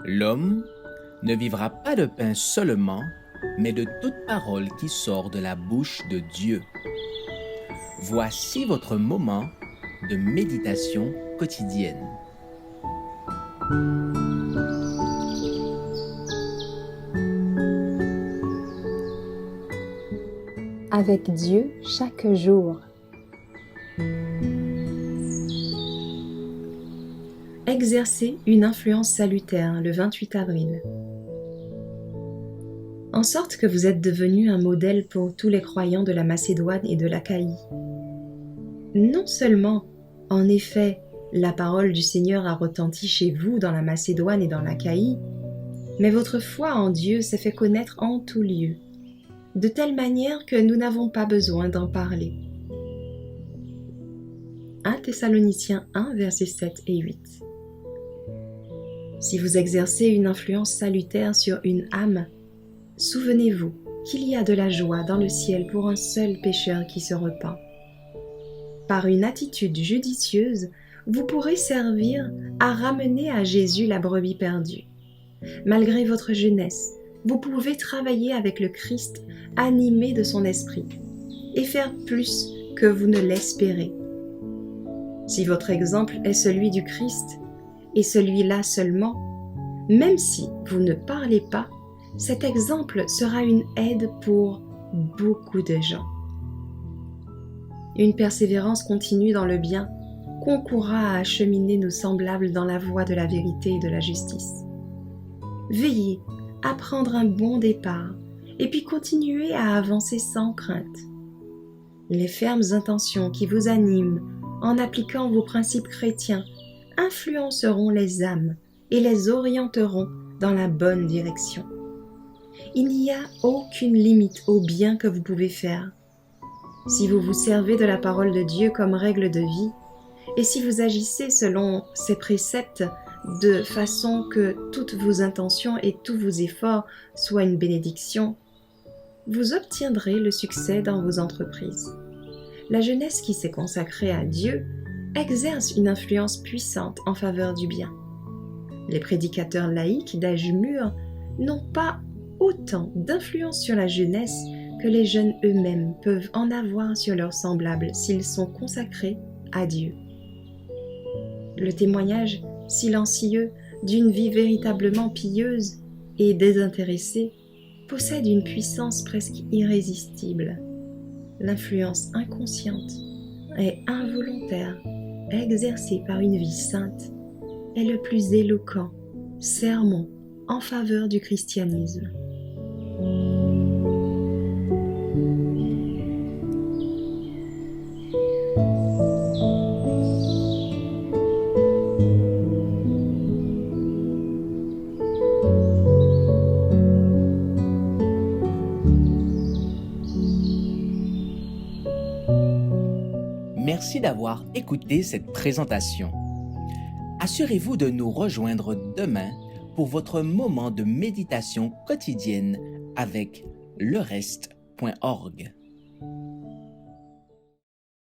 L'homme ne vivra pas de pain seulement, mais de toute parole qui sort de la bouche de Dieu. Voici votre moment de méditation quotidienne. Avec Dieu chaque jour. Exercer une influence salutaire le 28 avril. En sorte que vous êtes devenu un modèle pour tous les croyants de la Macédoine et de l'Achaïe. Non seulement, en effet, la parole du Seigneur a retenti chez vous dans la Macédoine et dans l'Achaïe, mais votre foi en Dieu s'est fait connaître en tout lieu, de telle manière que nous n'avons pas besoin d'en parler. 1 Thessaloniciens 1, versets 7 et 8. Si vous exercez une influence salutaire sur une âme, souvenez-vous qu'il y a de la joie dans le ciel pour un seul pécheur qui se repent. Par une attitude judicieuse, vous pourrez servir à ramener à Jésus la brebis perdue. Malgré votre jeunesse, vous pouvez travailler avec le Christ animé de son esprit et faire plus que vous ne l'espérez. Si votre exemple est celui du Christ, et celui-là seulement, même si vous ne parlez pas, cet exemple sera une aide pour beaucoup de gens. Une persévérance continue dans le bien concourra à acheminer nos semblables dans la voie de la vérité et de la justice. Veillez à prendre un bon départ et puis continuez à avancer sans crainte. Les fermes intentions qui vous animent en appliquant vos principes chrétiens influenceront les âmes et les orienteront dans la bonne direction. Il n'y a aucune limite au bien que vous pouvez faire. Si vous vous servez de la parole de Dieu comme règle de vie, et si vous agissez selon ses préceptes de façon que toutes vos intentions et tous vos efforts soient une bénédiction, vous obtiendrez le succès dans vos entreprises. La jeunesse qui s'est consacrée à Dieu exerce une influence puissante en faveur du bien. Les prédicateurs laïcs d'âge mûr n'ont pas autant d'influence sur la jeunesse que les jeunes eux-mêmes peuvent en avoir sur leurs semblables s'ils sont consacrés à Dieu. Le témoignage silencieux d'une vie véritablement pieuse et désintéressée possède une puissance presque irrésistible. L'influence inconsciente et involontaire exercée par une vie sainte est le plus éloquent sermon en faveur du christianisme. Merci d'avoir écouté cette présentation. Assurez-vous de nous rejoindre demain pour votre moment de méditation quotidienne avec lereste.org.